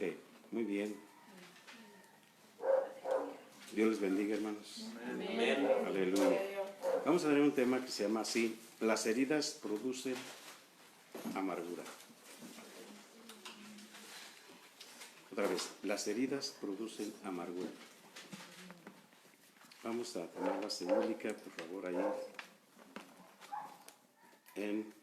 Ok, muy bien. Dios les bendiga, hermanos. Amén. Aleluya. Vamos a ver un tema que se llama así: las heridas producen amargura. Otra vez, las heridas producen amargura. Vamos a tomar la semílica, por favor, ahí en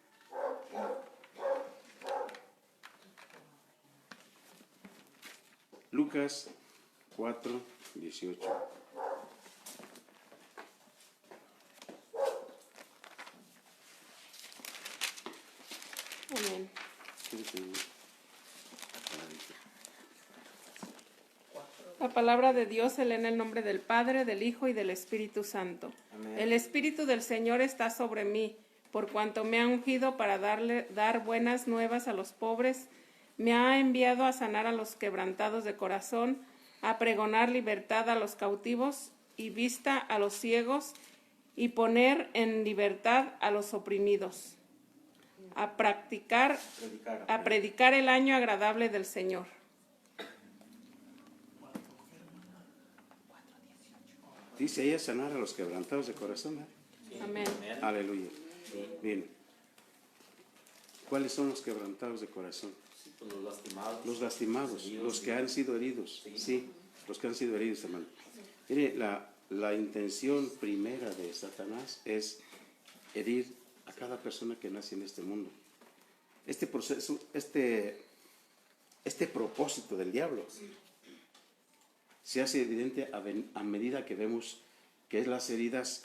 Lucas 4:18. Amén. La palabra de Dios se lee en el nombre del Padre, del Hijo y del Espíritu Santo. Amén. El Espíritu del Señor está sobre mí, por cuanto me ha ungido para dar buenas nuevas a los pobres. Me ha enviado a sanar a los quebrantados de corazón, a pregonar libertad a los cautivos y vista a los ciegos, y poner en libertad a los oprimidos, a predicar el año agradable del Señor. Dice ella sanar a los quebrantados de corazón. Amén. Aleluya. Bien. ¿Cuáles son los quebrantados de corazón? Sí, pues los lastimados. Los lastimados, Heridos, los que han sido heridos. Sí. Sí, los que han sido heridos, hermano. Mire, la intención primera de Satanás es herir a cada persona que nace en este mundo. Este proceso, este propósito del diablo se hace evidente a medida que vemos que esas heridas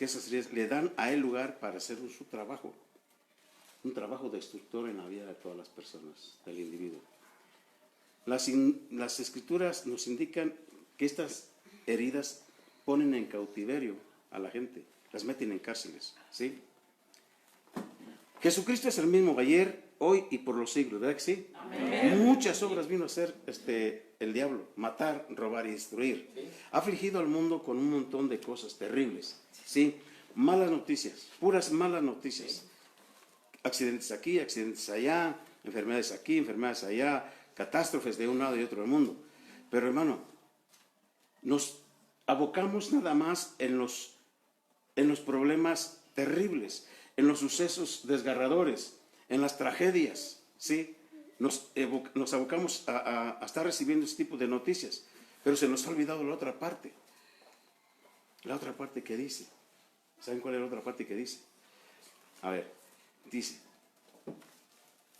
le dan a él lugar para hacer su trabajo, un trabajo destructor en la vida de todas las personas, del individuo. Las escrituras nos indican que estas heridas ponen en cautiverio a la gente, las meten en cárceles, ¿sí? Jesucristo es el mismo ayer, hoy y por los siglos, ¿verdad que sí? Amén. Muchas obras vino a hacer el diablo: matar, robar y destruir. Ha afligido al mundo con un montón de cosas terribles, ¿sí? Malas noticias, puras malas noticias. Accidentes aquí, accidentes allá, enfermedades aquí, enfermedades allá, catástrofes de un lado y otro del mundo. Pero, hermano, nos abocamos nada más en los problemas terribles, en los sucesos desgarradores, en las tragedias, ¿sí? Nos abocamos a estar recibiendo este tipo de noticias, pero se nos ha olvidado la otra parte. La otra parte que dice. ¿Saben cuál es la otra parte que dice? A ver, dice: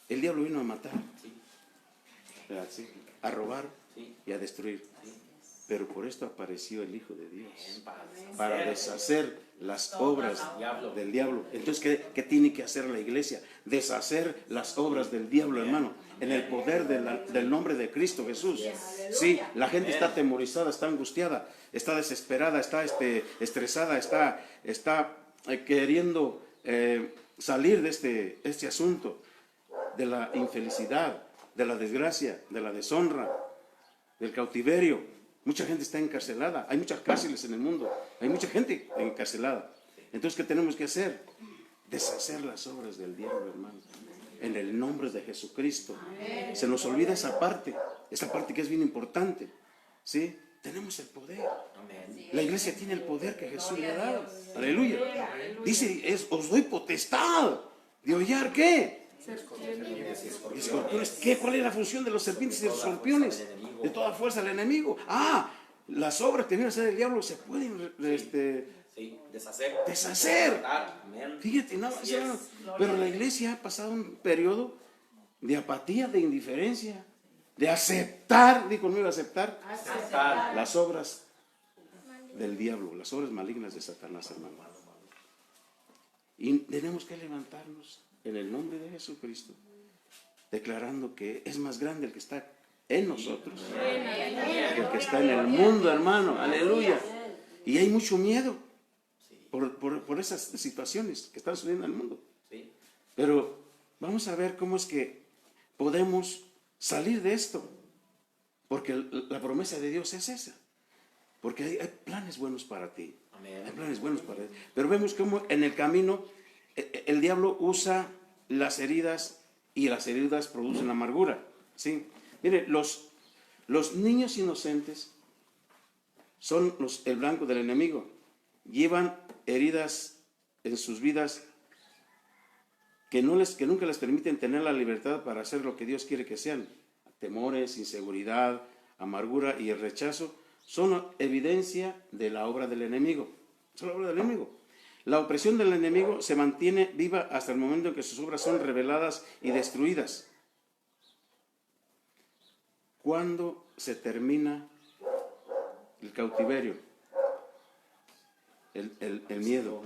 el diablo vino a matar, ¿verdad? ¿Sí? A robar y a destruir. Pero por esto apareció el Hijo de Dios, para deshacer las obras del diablo. Entonces, ¿qué tiene que hacer la iglesia? Deshacer las obras del diablo, hermano, en el poder del nombre de Cristo Jesús. Sí, la gente está atemorizada, está angustiada, está desesperada, está estresada, está queriendo salir de este asunto, de la infelicidad, de la desgracia, de la deshonra, del cautiverio. Mucha gente está encarcelada, hay muchas cárceles en el mundo, hay mucha gente encarcelada. Entonces, ¿qué tenemos que hacer? Deshacer las obras del diablo, hermano, en el nombre de Jesucristo. Se nos olvida esa parte que es bien importante, ¿sí? Tenemos el poder. La iglesia tiene el poder que Jesús le ha dado. Aleluya. Dice: os doy potestad de hollar, ¿qué? Escorpiones. ¿Qué? ¿Cuál es la función de los serpientes y de los escorpiones? De toda fuerza del enemigo. Las obras que viene a hacer el diablo se pueden deshacer. Fíjate, no, pero la iglesia ha pasado un periodo de apatía, de indiferencia, de aceptar, di conmigo, aceptar las obras del diablo, las obras malignas de Satanás, hermano. Y tenemos que levantarnos en el nombre de Jesucristo, declarando que es más grande el que está en nosotros que el que está en el mundo, hermano. Aleluya. Y hay mucho miedo por esas situaciones que están sucediendo en el mundo. Pero vamos a ver cómo es que podemos salir de esto, porque la promesa de Dios es esa, porque hay planes buenos para ti. Hay planes buenos para ti. Pero vemos cómo en el camino el diablo usa las heridas, y las heridas producen amargura, ¿sí? Mire, los Los niños inocentes son el blanco del enemigo. Llevan heridas en sus vidas que nunca les permiten tener la libertad para hacer lo que Dios quiere que sean. Temores, inseguridad, amargura y el rechazo son evidencia de la obra del enemigo. Es la obra del enemigo. La opresión del enemigo se mantiene viva hasta el momento en que sus obras son reveladas y destruidas. ¿Cuándo se termina el cautiverio? El miedo.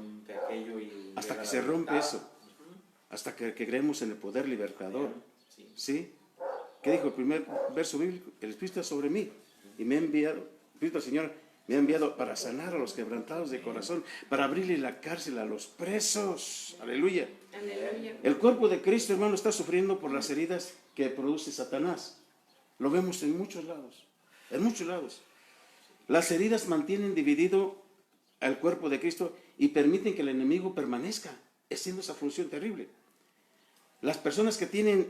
Hasta que se rompe eso. Hasta que creemos en el poder libertador. ¿Sí? ¿Qué dijo el primer verso bíblico? El Espíritu está sobre mí y me ha enviado, el Espíritu del Señor me ha enviado para sanar a los quebrantados de corazón, para abrirle la cárcel a los presos. Aleluya. Aleluya. El cuerpo de Cristo, hermano, está sufriendo por las heridas que produce Satanás. Lo vemos en muchos lados, en muchos lados. Las heridas mantienen dividido al cuerpo de Cristo y permiten que el enemigo permanezca, haciendo esa función terrible. Las personas que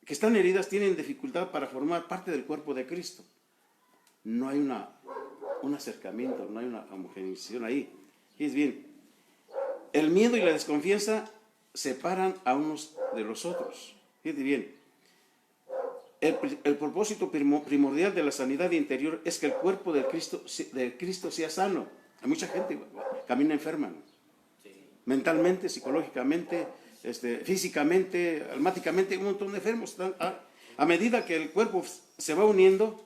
están heridas tienen dificultad para formar parte del cuerpo de Cristo. No hay un acercamiento, no hay una homogeneización ahí. Es bien, el miedo y la desconfianza separan a unos de los otros. Fíjate bien, el propósito primordial de la sanidad interior es que el cuerpo de Cristo sea sano. Hay mucha gente que camina enferma, ¿no? Mentalmente, psicológicamente, físicamente, almáticamente, un montón de enfermos. A medida que el cuerpo se va uniendo,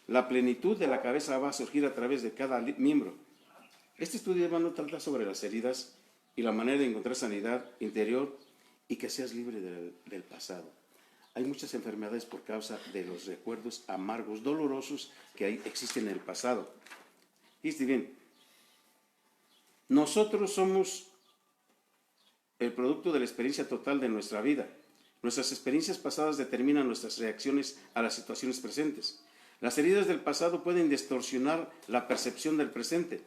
la plenitud de la cabeza va a surgir a través de cada miembro. Este estudio, hermano, trata sobre las heridas y la manera de encontrar sanidad interior y que seas libre del pasado. Hay muchas enfermedades por causa de los recuerdos amargos, dolorosos que existen en el pasado. Fíjate bien, nosotros somos el producto de la experiencia total de nuestra vida. Nuestras experiencias pasadas determinan nuestras reacciones a las situaciones presentes. Las heridas del pasado pueden distorsionar la percepción del presente.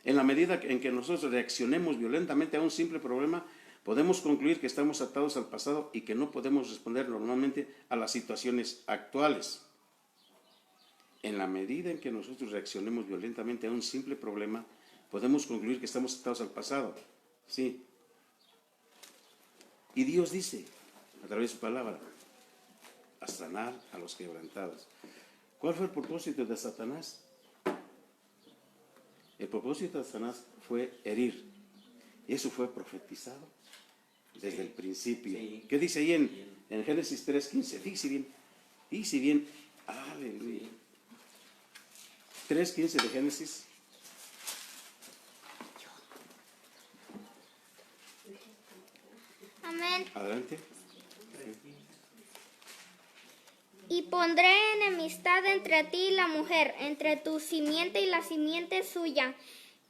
En la medida en que nosotros reaccionemos violentamente a un simple problema, podemos concluir que estamos atados al pasado y que no podemos responder normalmente a las situaciones actuales. En la medida en que nosotros reaccionemos violentamente a un simple problema, podemos concluir que estamos atados al pasado. Sí. Y Dios dice, a través de su palabra, a sanar a los quebrantados. ¿Cuál fue el propósito de Satanás? El propósito de Satanás fue herir. Y eso fue profetizado desde el principio. Sí. ¿Qué dice ahí en Génesis 3:15? Fíjese bien. Aleluya. 3:15 de Génesis. Amén. Adelante. Y pondré enemistad entre ti y la mujer, entre tu simiente y la simiente suya.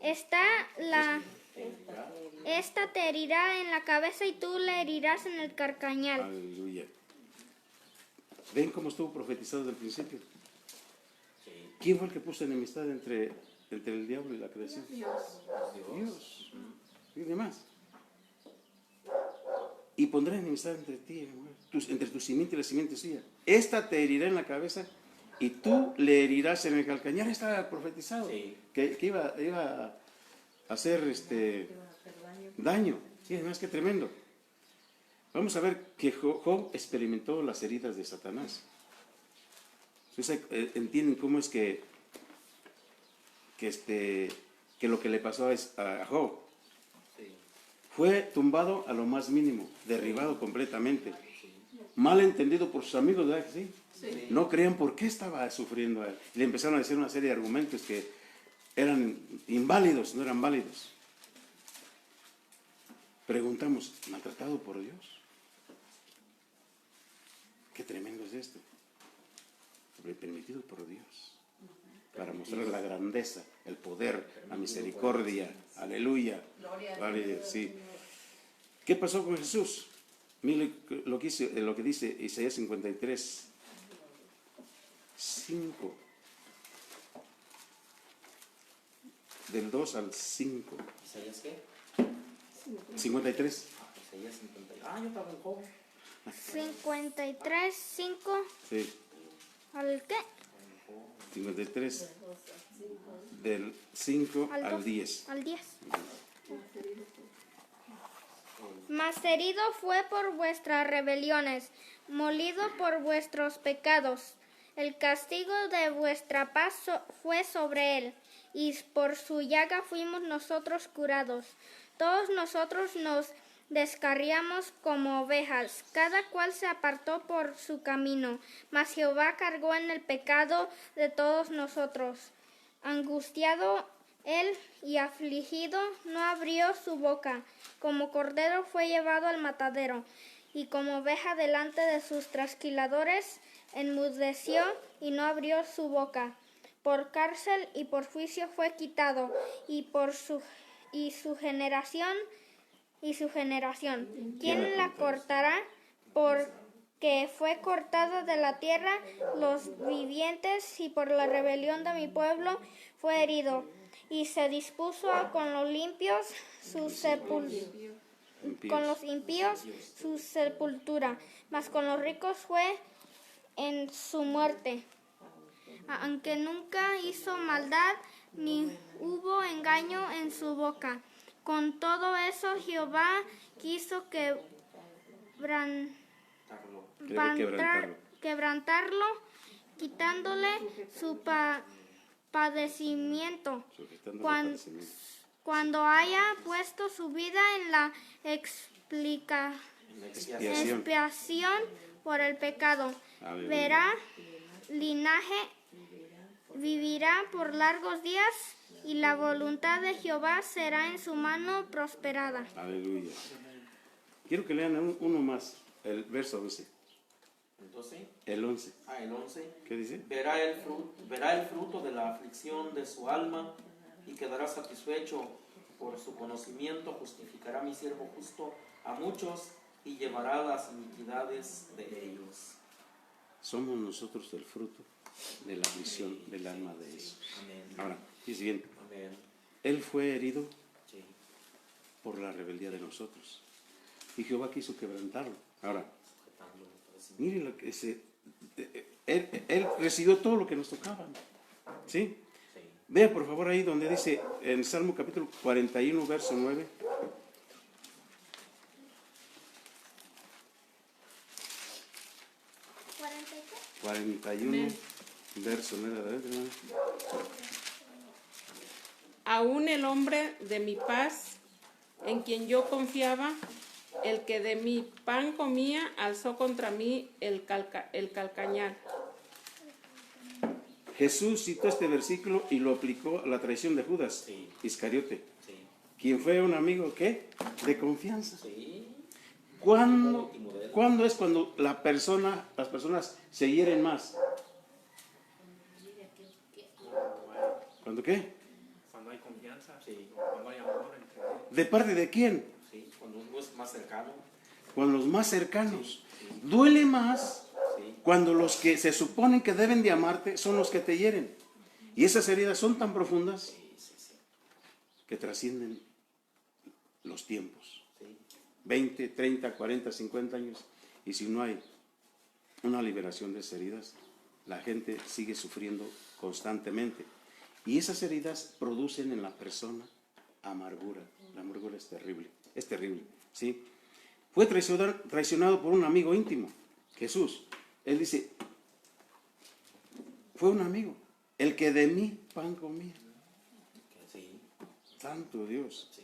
Esta te herirá en la cabeza y tú le herirás en el carcañal. Aleluya. ¿Ven cómo estuvo profetizado desde el principio? ¿Quién fue el que puso enemistad entre el diablo y la creación? Dios. ¿Y demás? Y pondré enemistad entre ti, entre tu simiente y la simiente suya. Esta te herirá en la cabeza y tú le herirás en el calcañar. Estaba profetizado que iba a hacer daño. Sí, además que tremendo. Vamos a ver que Job experimentó las heridas de Satanás. Entonces, entienden cómo es que lo que le pasó a Job. Fue tumbado a lo más mínimo, derribado completamente. Mal entendido por sus amigos, ¿verdad? ¿Sí? Sí. No creían por qué estaba sufriendo a él. Y le empezaron a decir una serie de argumentos que eran inválidos, no eran válidos. Preguntamos, ¿maltratado por Dios? Qué tremendo es esto. Permitido por Dios. Para mostrar la grandeza, el poder, la misericordia. Aleluya. Vale, sí. ¿Qué pasó con Jesús? Mire lo que dice Isaías 53, 5. Del 2 al 5. ¿Isaías qué? 53. Isaías 50. Yo estaba en Job. 53, 5. Sí. ¿Al qué? 53, del 5 Al al dos. 10. Al 10. Mas herido fue por vuestras rebeliones, molido por vuestros pecados. El castigo de vuestra paz fue sobre él, y por su llaga fuimos nosotros curados. Todos nosotros nos descarriamos como ovejas, cada cual se apartó por su camino, mas Jehová cargó en el pecado de todos nosotros. Angustiado él y afligido no abrió su boca. Como cordero fue llevado al matadero, y como oveja delante de sus trasquiladores, enmudeció y no abrió su boca. Por cárcel y por juicio fue quitado, y su generación, ¿quién la cortará? Porque fue cortado de la tierra los vivientes, y por la rebelión de mi pueblo fue herido. Y se dispuso con los limpios con los impíos su sepultura, mas con los ricos fue en su muerte. Aunque nunca hizo maldad, ni hubo engaño en su boca. Con todo eso Jehová quiso quebrantarlo, quitándole su padecimiento. Cuando haya puesto su vida en la expiación por el pecado, Aleluya. verá linaje, vivirá por largos días, y la voluntad de Jehová será en su mano prosperada. Aleluya. Quiero que lean uno más, el verso 11. Entonces, El 11. el 11. ¿Qué dice? Verá el fruto de la aflicción de su alma y quedará satisfecho por su conocimiento. Justificará mi siervo justo a muchos y llevará las iniquidades de ellos. Somos nosotros el fruto de la aflicción del alma de Jesús. Amén. Ahora, dice bien, Amén. Él fue herido Sí. por la rebeldía de nosotros. Y Jehová quiso quebrantarlo. Ahora, mire lo que él recibió todo lo que nos tocaba. ¿Sí? Sí. Vea por favor ahí donde dice en Salmo capítulo 41, verso 9. ¿41? 41, Amén. verso 9. Adelante, hermano. Aún el hombre de mi paz, en quien yo confiaba, el que de mi pan comía, alzó contra mí el calcañar. Jesús citó este versículo y lo aplicó a la traición de Judas Sí. Iscariote, Sí. quien fue un amigo, ¿qué? De confianza. Sí. ¿Cuándo es cuando las personas se hieren más? ¿Cuándo qué? Cuando hay confianza, Sí. cuando hay amor entre ellos. ¿De parte de quién? Sí. Cuando uno es más cercano. Con los más cercanos. Duele más Sí. cuando los que se suponen que deben de amarte son los que te hieren. Y esas heridas son tan profundas que trascienden los tiempos. Sí. 20, 30, 40, 50 años. Y si no hay una liberación de esas heridas, la gente sigue sufriendo constantemente. Y esas heridas producen en la persona amargura. La amargura es terrible, ¿sí? Fue traicionado por un amigo íntimo, Jesús. Él dice, fue un amigo, el que de mí pan comía. Sí. Santo Dios. Sí.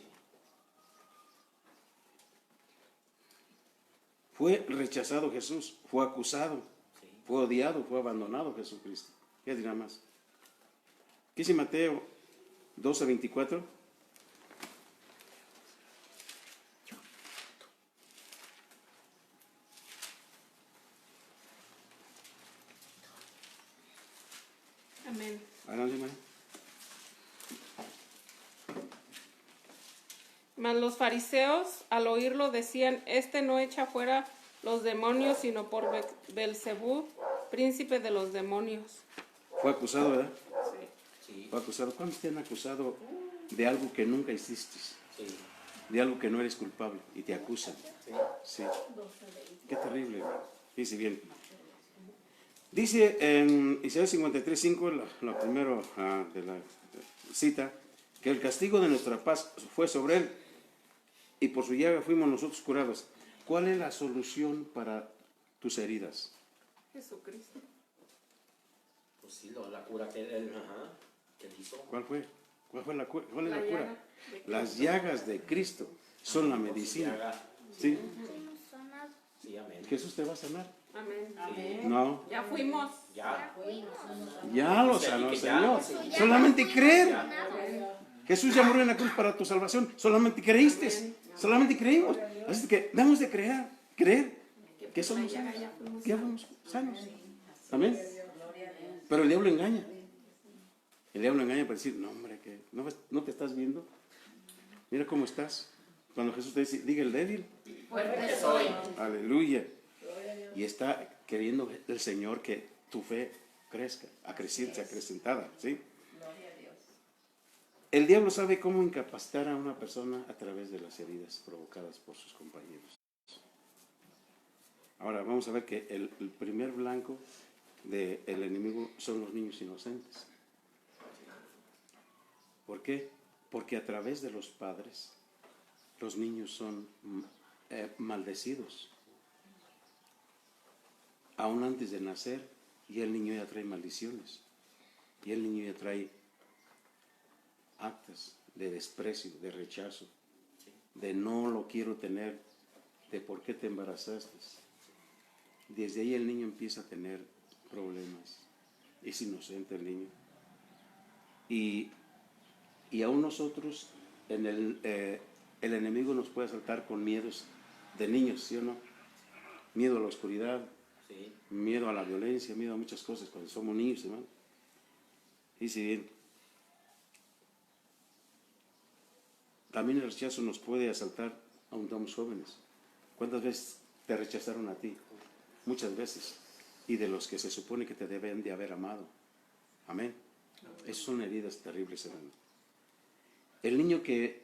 Fue rechazado Jesús, fue acusado, Sí. fue odiado, fue abandonado Jesucristo. ¿Qué dirá más? ¿Qué dice Mateo 12:24? Amén. Adelante, hermano. Mas los fariseos, al oírlo, decían: Este no echa fuera los demonios, sino por Belcebú, príncipe de los demonios. Fue acusado, ¿verdad? Sí. Fue acusado. ¿Cuántos te han acusado de algo que nunca hiciste? Sí. De algo que no eres culpable y te acusan. Sí. Qué terrible, hermano. Dice bien. Dice en Isaías 53:5, lo primero de la cita, que el castigo de nuestra paz fue sobre él y por su llaga fuimos nosotros curados. ¿Cuál es la solución para tus heridas? Jesucristo. Pues sí, la cura que él, que él hizo. ¿Cuál fue? ¿Cuál es la cura? llaga de Las llagas de Cristo son la medicina. Llaga. ¿Sí? Fuimos sanados. Sí, amén. Jesús te va a sanar. Amén. No, Ya fuimos. Ya. ya lo sanó el Señor. Solamente creer. Jesús ya murió en la cruz para tu salvación. Solamente creíste. Solamente creímos. Así que debemos de creer que somos sanos. Que ya fuimos sanos. Amén. Pero el diablo engaña. El diablo engaña para decir, no hombre, que no te estás viendo. Mira cómo estás. Cuando Jesús te dice, diga el débil. Fuerte soy. Aleluya. Y está queriendo el Señor que tu fe crezca, sea acrecentada, ¿sí? El diablo sabe cómo incapacitar a una persona a través de las heridas provocadas por sus compañeros. Ahora vamos a ver que el primer blanco del enemigo son los niños inocentes. ¿Por qué? Porque a través de los padres los niños son maldecidos. Aún antes de nacer, y el niño ya trae maldiciones. Y el niño ya trae actas de desprecio, de rechazo, de no lo quiero tener, de por qué te embarazaste. Desde ahí el niño empieza a tener problemas. Es inocente el niño. Y aún nosotros, el enemigo nos puede asaltar con miedos de niños, ¿sí o no? Miedo a la oscuridad, Sí. miedo a la violencia, miedo a muchas cosas cuando somos niños, hermano. Y si bien también el rechazo nos puede asaltar aún somos jóvenes. ¿Cuántas veces te rechazaron a ti? Muchas veces. Y de los que se supone que te deben de haber amado. Amén. Esas son heridas terribles, hermano. El niño que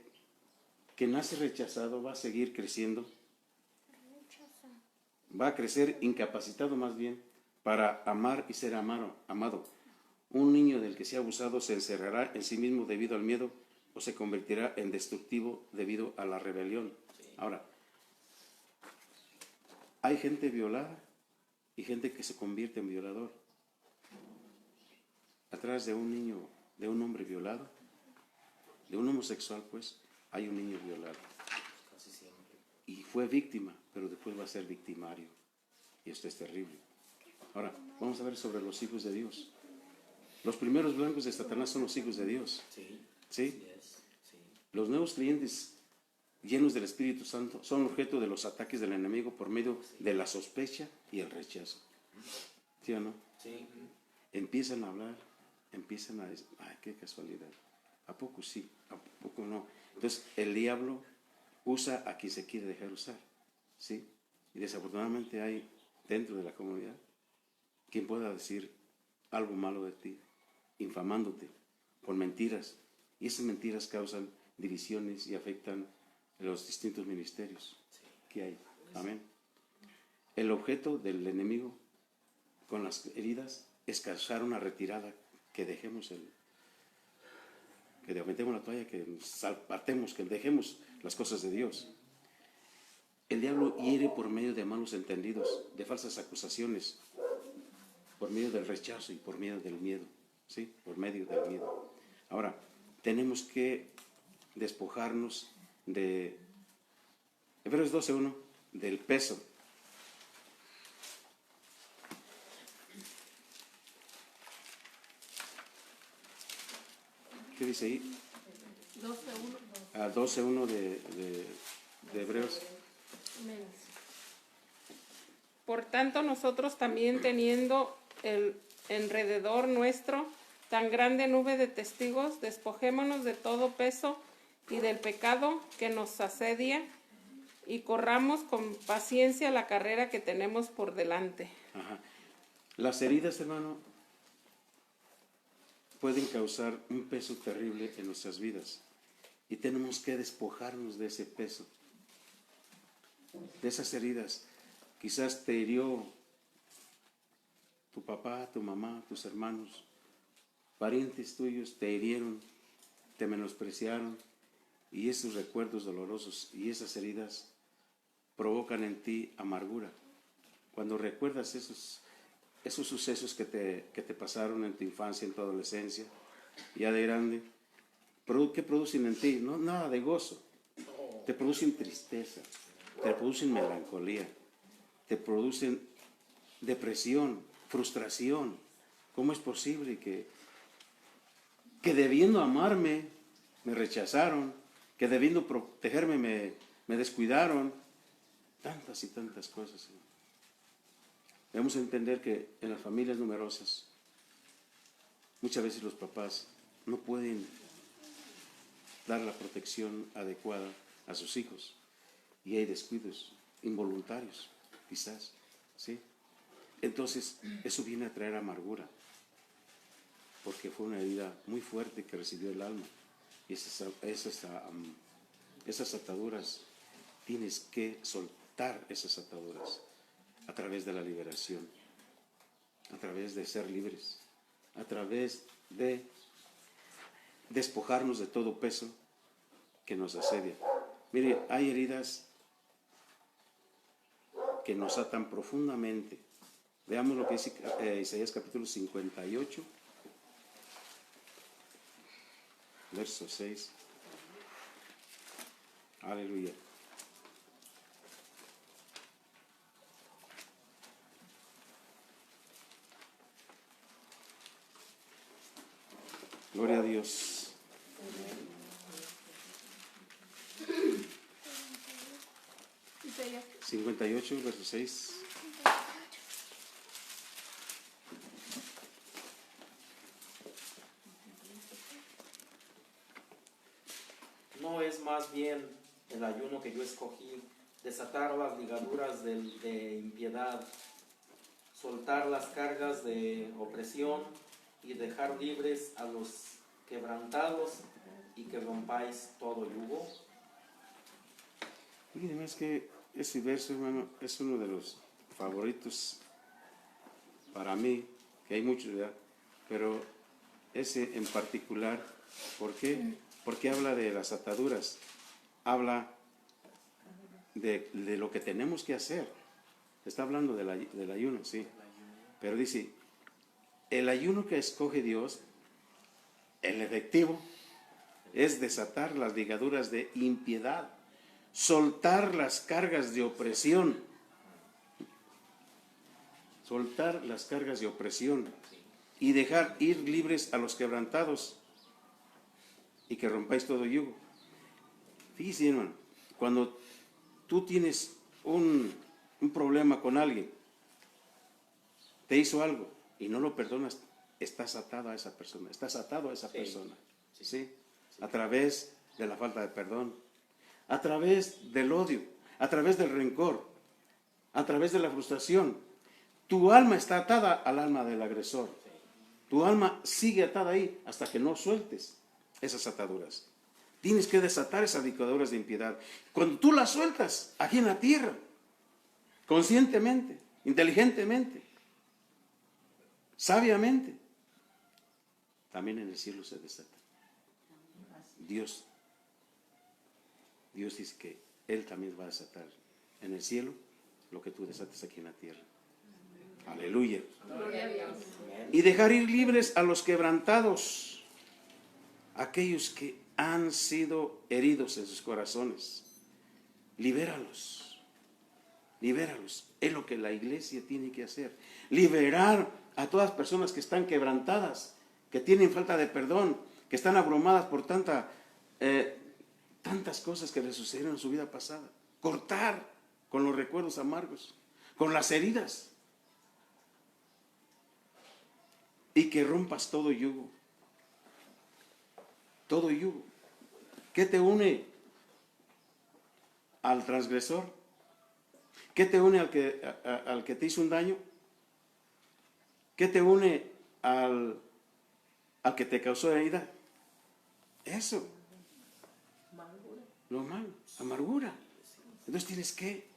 nace rechazado va a seguir creciendo. Va a crecer incapacitado más bien para amar y ser amado. Un niño del que sea abusado se encerrará en sí mismo debido al miedo o se convertirá en destructivo debido a la rebelión. Ahora, hay gente violada y gente que se convierte en violador. Atrás de un niño, de un hombre violado, de un homosexual, pues, hay un niño violado. Casi siempre. Y fue víctima, pero después va a ser victimario. Y esto es terrible. Ahora, vamos a ver sobre los hijos de Dios. Los primeros blancos de Satanás son los hijos de Dios. Sí. ¿Sí? Así es. Sí. Los nuevos creyentes llenos del Espíritu Santo son objeto de los ataques del enemigo por medio de la sospecha y el rechazo. ¿Sí o no? Sí. Empiezan a hablar, empiezan a decir, ay, qué casualidad. ¿A poco sí? ¿A poco no? Entonces, el diablo usa a quien se quiere dejar usar. ¿Sí? Y desafortunadamente hay dentro de la comunidad quien pueda decir algo malo de ti, infamándote con mentiras. Y esas mentiras causan divisiones y afectan los distintos ministerios que hay. Amén. El objeto del enemigo con las heridas es causar una retirada, que dejemos que aventemos la toalla, que nos apartemos, que dejemos las cosas de Dios. El diablo hiere por medio de malos entendidos, de falsas acusaciones, por medio del rechazo y por medio del miedo, ¿sí? Por medio del miedo. Ahora, tenemos que despojarnos de Hebreos 12:1, del peso. ¿Qué dice ahí? 12:1. 12:1 de Hebreos. Por tanto, nosotros también teniendo alrededor nuestro tan grande nube de testigos, despojémonos de todo peso y del pecado que nos asedia y corramos con paciencia la carrera que tenemos por delante. Ajá. Las heridas, hermano, pueden causar un peso terrible en nuestras vidas y tenemos que despojarnos de ese peso, de esas heridas. Quizás te hirió tu papá, tu mamá, tus hermanos, parientes tuyos te hirieron, te menospreciaron, y esos recuerdos dolorosos y esas heridas provocan en ti amargura. Cuando recuerdas esos sucesos que te pasaron en tu infancia, en tu adolescencia, ya de grande, ¿qué producen en ti? No, nada de gozo. Te producen tristeza, te producen melancolía, te producen depresión, frustración. ¿Cómo es posible que debiendo amarme me rechazaron, que debiendo protegerme me descuidaron? Tantas y tantas cosas. Debemos entender que en las familias numerosas muchas veces los papás no pueden dar la protección adecuada a sus hijos y hay descuidos involuntarios, quizás, ¿sí? Entonces, eso viene a traer amargura, porque fue una herida muy fuerte que recibió el alma. Y esas ataduras, tienes que soltar esas ataduras a través de la liberación, a través de ser libres, a través de despojarnos de todo peso que nos asedia. Mire, hay heridas que nos atan profundamente. Veamos lo que dice Isaías capítulo 58, verso 6. Aleluya. Gloria a Dios. 58, verso 6. No es más bien el ayuno que yo escogí, desatar las ligaduras de impiedad, soltar las cargas de opresión y dejar libres a los quebrantados y que rompáis todo yugo. Fíjense, es que ese verso, hermano, es uno de los favoritos para mí, que hay muchos, ¿verdad? Pero ese en particular, ¿por qué? Porque habla de las ataduras, habla de lo que tenemos que hacer. Está hablando del ayuno, sí. Pero dice, el ayuno que escoge Dios, el efectivo, es desatar las ligaduras de impiedad, soltar las cargas de opresión, soltar las cargas de opresión y dejar ir libres a los quebrantados y que rompáis todo yugo. Fíjese, hermano, cuando tú tienes un problema con alguien, te hizo algo y no lo perdonas, estás atado a esa persona, estás atado a esa persona, ¿sí? A través de la falta de perdón, a través del odio, a través del rencor, a través de la frustración. Tu alma está atada al alma del agresor. Tu alma sigue atada ahí hasta que no sueltes esas ataduras. Tienes que desatar esas ligaduras de impiedad. Cuando tú las sueltas aquí en la tierra, conscientemente, inteligentemente, sabiamente, también en el cielo se desata. Dios dice que Él también va a desatar en el cielo lo que tú desates aquí en la tierra. Aleluya. Y dejar ir libres a los quebrantados, aquellos que han sido heridos en sus corazones. Libéralos. Libéralos. Es lo que la iglesia tiene que hacer. Liberar a todas las personas que están quebrantadas, que tienen falta de perdón, que están abrumadas por tantas cosas que les sucedieron en su vida pasada. Cortar con los recuerdos amargos, con las heridas. Y que rompas todo yugo. Todo yugo. ¿Qué te une al transgresor? ¿Qué te une al que te hizo un daño? ¿Qué te une al que te causó herida? Eso. Lo malo, amargura. Entonces tienes que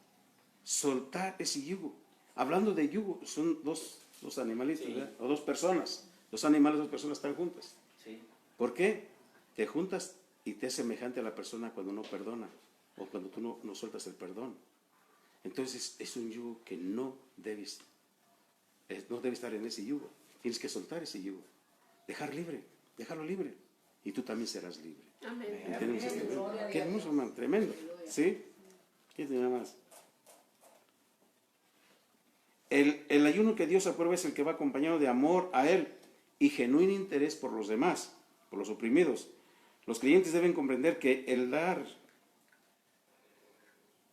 soltar ese yugo. Hablando de yugo, son dos dos animalitos, Sí. ¿verdad? O dos personas. Dos animales, dos personas están juntas. Sí. ¿Por qué? Te juntas y te es semejante a la persona cuando no perdona o cuando tú no sueltas el perdón. Entonces es un yugo que no debes estar en ese yugo. Tienes que soltar ese yugo, dejarlo libre y tú también serás libre. Amén. ¿Entendemos esto? Qué hermoso, hermano, tremendo. ¿Sí? ¿Qué tiene más? El ayuno que Dios aprueba es el que va acompañado de amor a Él y genuino interés por los demás, por los oprimidos. Los creyentes deben comprender que el dar,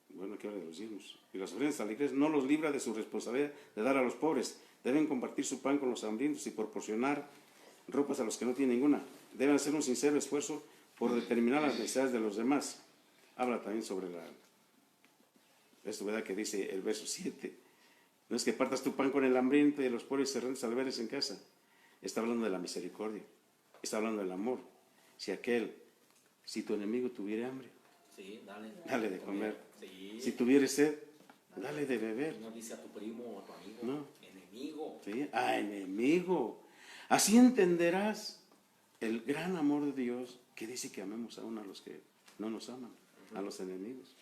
bueno, que habla de los diezmos y las ofrendas a la iglesia, no los libra de su responsabilidad de dar a los pobres. Deben compartir su pan con los hambrientos y proporcionar ropas a los que no tienen ninguna. Deben hacer un sincero esfuerzo por determinar las necesidades de los demás. Habla también sobre esto, ¿verdad? Que dice el verso 7. No es que partas tu pan con el hambriento y de los pobres errantes albergues en casa. Está hablando de la misericordia. Está hablando del amor. Si tu enemigo tuviera hambre, Sí, dale de comer. Sí. Si tuviera sed, dale de beber. No dice a tu primo o a tu amigo. No. Enemigo. ¿Sí? A enemigo. Así entenderás el gran amor de Dios que dice que amemos aún a los que no nos aman, a los enemigos.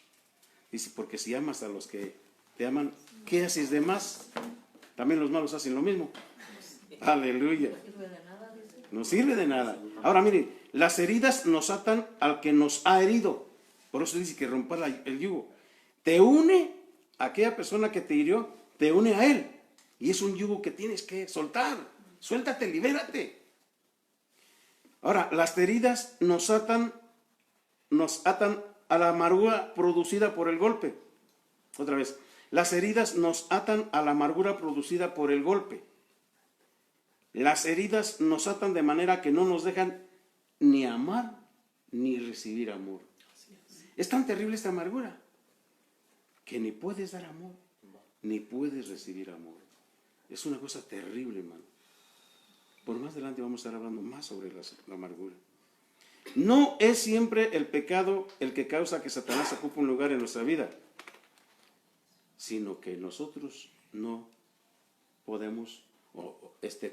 Dice, porque si amas a los que te aman, ¿qué haces de más? También los malos hacen lo mismo. Aleluya. No sirve de nada. Ahora miren, las heridas nos atan al que nos ha herido. Por eso dice que romper el yugo. Te une a aquella persona que te hirió, te une a él. Y es un yugo que tienes que soltar. Suéltate, libérate. Ahora, las heridas nos atan a la amargura producida por el golpe. Otra vez, las heridas nos atan a la amargura producida por el golpe. Las heridas nos atan de manera que no nos dejan ni amar ni recibir amor. Es tan terrible esta amargura que ni puedes dar amor ni puedes recibir amor. Es una cosa terrible, hermano. Por más adelante vamos a estar hablando más sobre la amargura. No es siempre el pecado el que causa que Satanás ocupe un lugar en nuestra vida, sino que nosotros no podemos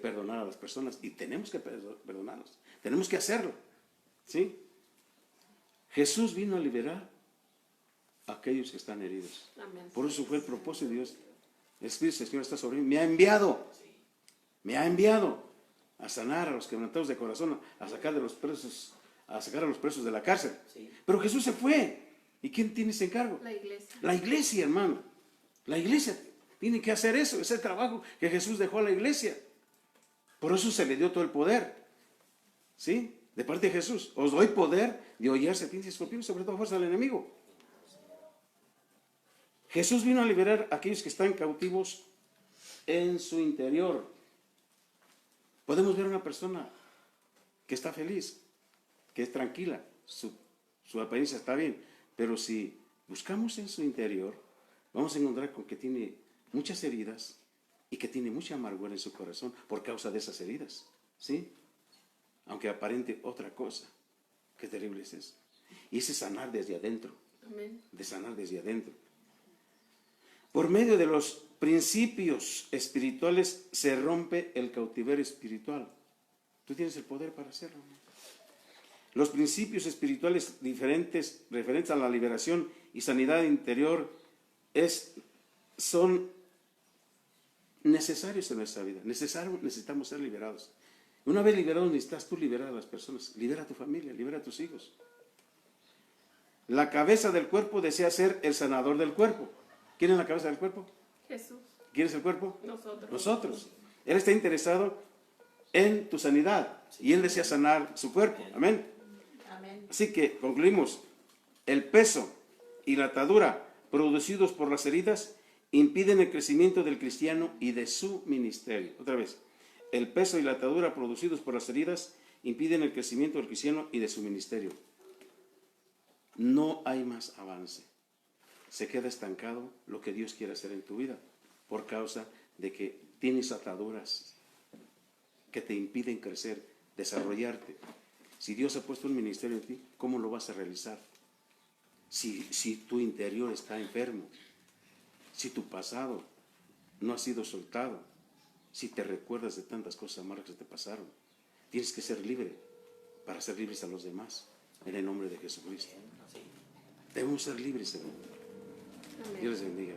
perdonar a las personas y tenemos que perdonarlos, tenemos que hacerlo, ¿sí? Jesús vino a liberar a aquellos que están heridos. Amén. Por eso fue el propósito de Dios. El Espíritu del Señor está sobre mí, me ha enviado a sanar a los quebrantados de corazón, a sacar a los presos de la cárcel. Sí. Pero Jesús se fue. ¿Y quién tiene ese encargo? La iglesia. La iglesia, hermano. La iglesia tiene que hacer eso, ese trabajo que Jesús dejó a la iglesia. Por eso se le dio todo el poder. ¿Sí? De parte de Jesús. Os doy poder de hollar serpientes y escorpiones, sobre todo fuerza del enemigo. Jesús vino a liberar a aquellos que están cautivos en su interior. Podemos ver a una persona que está feliz, que es tranquila, su apariencia está bien, pero si buscamos en su interior, vamos a encontrar con que tiene muchas heridas y que tiene mucha amargura en su corazón por causa de esas heridas, ¿sí? Aunque aparente otra cosa. Qué terrible es eso. Y ese sanar desde adentro, Amén. de sanar desde adentro. Por medio de los principios espirituales se rompe el cautiverio espiritual. Tú tienes el poder para hacerlo, ¿no? Los principios espirituales referentes a la liberación y sanidad interior son necesarios en nuestra vida. Necesitamos ser liberados. Una vez liberados, necesitas tú liberar a las personas. Libera a tu familia, libera a tus hijos. La cabeza del cuerpo desea ser el sanador del cuerpo. ¿Quién es la cabeza del cuerpo? Jesús. ¿Quién es el cuerpo? Nosotros. Nosotros. Él está interesado en tu sanidad y Él desea sanar su cuerpo. Amén. Amén. Así que concluimos. El peso y la atadura producidos por las heridas impiden el crecimiento del cristiano y de su ministerio. Otra vez. El peso y la atadura producidos por las heridas impiden el crecimiento del cristiano y de su ministerio. No hay más avance. Se queda estancado lo que Dios quiere hacer en tu vida por causa de que tienes ataduras que te impiden crecer, desarrollarte. Si Dios ha puesto un ministerio en ti, ¿cómo lo vas a realizar? Si tu interior está enfermo, si tu pasado no ha sido soltado, si te recuerdas de tantas cosas amargas que te pasaron. Tienes que ser libre para ser libres a los demás, en el nombre de Jesucristo. Así. Debemos ser libres, hermano. Amén. Dios les bendiga.